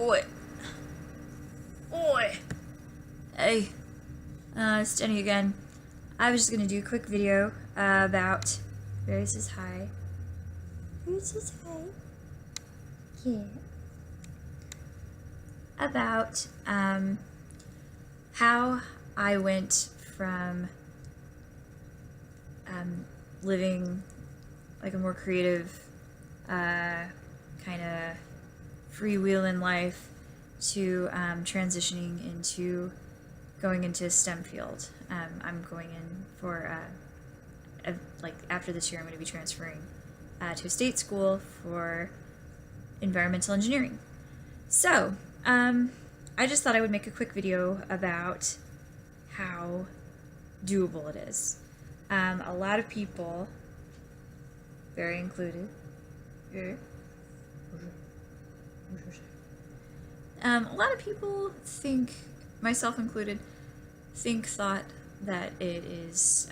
Oi. Oi. Hey. It's Jenny again. I was just gonna do a quick video about... Barry says hi. Barry says hi. Yeah. About, how I went from, living like a more creative, kind of freewheeling life to transitioning into going into a STEM field. I'm going in for, like after this year I'm going to be transferring to a state school for environmental engineering. So, I just thought I would make a quick video about how doable it is. A lot of people, Barry included, a lot of people think, myself included, thought that it is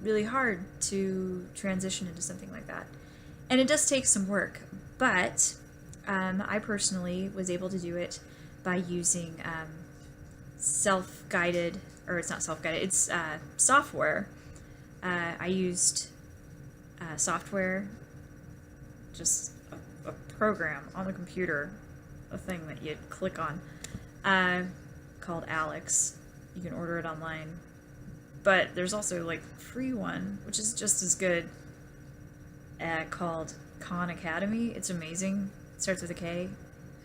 really hard to transition into something like that. And it does take some work, but I personally was able to do it by using self-guided, or it's not self-guided, it's software. I used software, just a program on the computer, a thing that you'd click on, called Alex. You can order it online, but there's also like a free one, which is just as good, called Khan Academy. It's amazing. It starts with a K,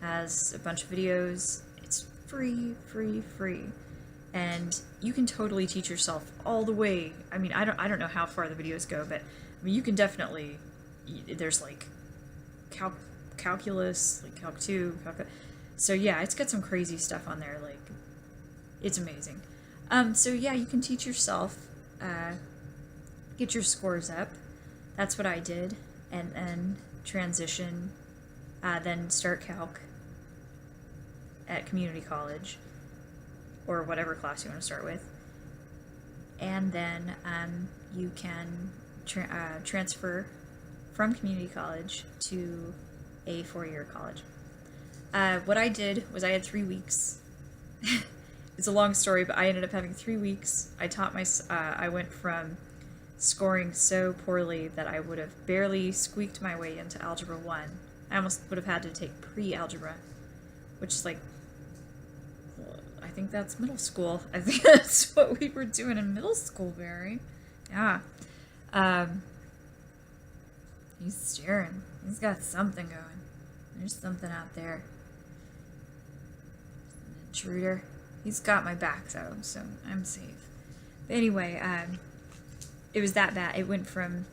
has a bunch of videos. It's free, and you can totally teach yourself all the way. I mean, I don't know how far the videos go, but I mean, you can definitely. There's like calculus, like Calc 2, so yeah, it's got some crazy stuff on there. Like, it's amazing. So yeah, you can teach yourself, get your scores up. That's what I did, and then transition, then start calc at community college, or whatever class you want to start with, and then you can transfer from community college to a 4-year college. What I did was I had 3 weeks. It's a long story, but I ended up having 3 weeks. I went from scoring so poorly that I would have barely squeaked my way into Algebra 1. I almost would have had to take pre-algebra, which is like, I think that's middle school. I think that's what we were doing in middle school, Barry. Yeah. He's staring. He's got something going. There's something out there. An intruder. He's got my back though, so I'm safe. But anyway, it was that bad. It went from,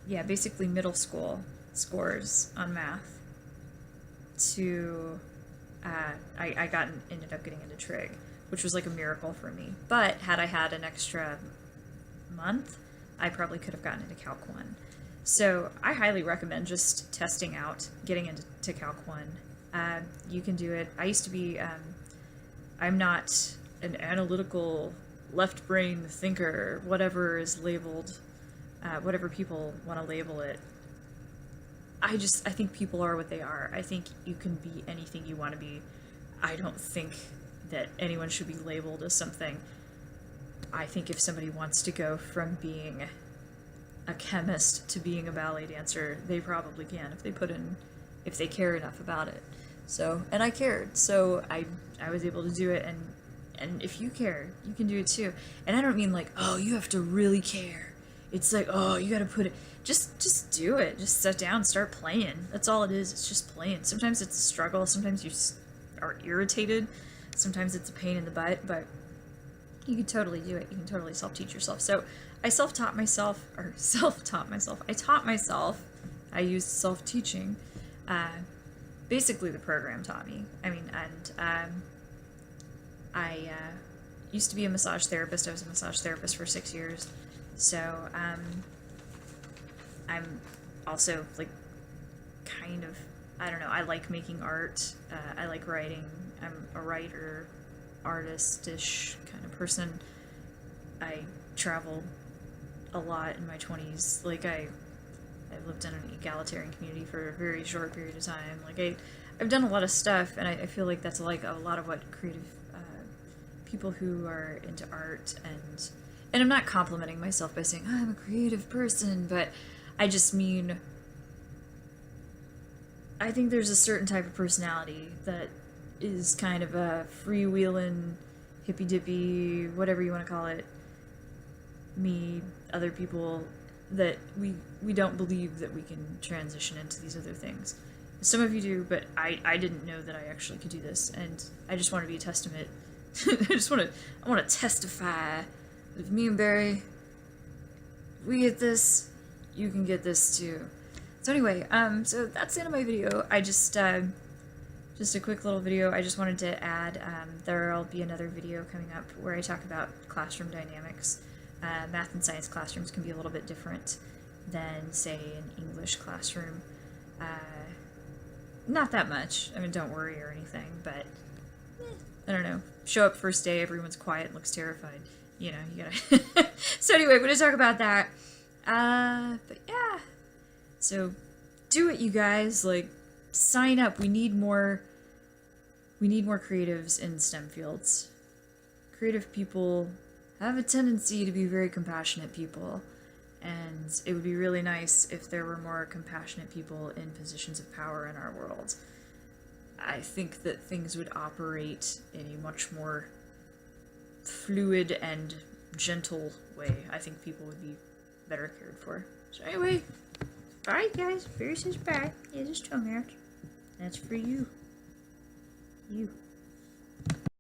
yeah, basically middle school scores on math to, I ended up getting into trig, which was like a miracle for me. But had I had an extra month, I probably could have gotten into Calc 1. So I highly recommend just testing out, getting into Calc 1. You can do it. I used to be, I'm not an analytical left brain thinker, whatever is labeled, whatever people want to label it. I think people are what they are. I think you can be anything you want to be. I don't think that anyone should be labeled as something. I think if somebody wants to go from being a chemist to being a ballet dancer, they probably can if they care enough about it. So, and I cared, so I was able to do it, and if you care, you can do it too. And I don't mean like, oh, you have to really care. It's like, oh, you gotta put it, just do it. Just sit down, start playing. That's all it is. It's just playing. Sometimes it's a struggle. Sometimes you are irritated. Sometimes it's a pain in the butt, but you can totally do it. You can totally self-teach yourself. So I taught myself. I used self-teaching. Basically the program taught me. I mean, and I used to be a massage therapist. I was a massage therapist for 6 years. So I'm also like kind of, I don't know, I like making art. I like writing. I'm a writer, artist-ish kind of person. I traveled a lot in my 20s. Like I lived in an egalitarian community for a very short period of time. Like I've done a lot of stuff, and I feel like that's like a lot of what creative people who are into art and I'm not complimenting myself by saying, oh, I'm a creative person, but I just mean, I think there's a certain type of personality that is kind of a freewheeling, hippy-dippy, whatever you want to call it, me, other people, that we don't believe that we can transition into these other things. Some of you do, but I didn't know that I actually could do this, and I just want to be a testament. I want to testify that if me and Barry, if we get this, you can get this too. So anyway, so that's the end of my video. I just a quick little video. I just wanted to add, there'll be another video coming up where I talk about classroom dynamics. Math and science classrooms can be a little bit different than, say, an English classroom. Not that much. I mean, don't worry or anything, but I don't know. Show up first day, everyone's quiet, looks terrified. You know, you gotta... So anyway, we're gonna talk about that. But yeah. So, do it, you guys. Like, sign up. We need more creatives in STEM fields. Creative people have a tendency to be very compassionate people. And it would be really nice if there were more compassionate people in positions of power in our world. I think that things would operate in a much more fluid and gentle way. I think people would be better cared for. So anyway, bye guys. Barry says bye. Yeah, just 2 minutes. That's for you. You.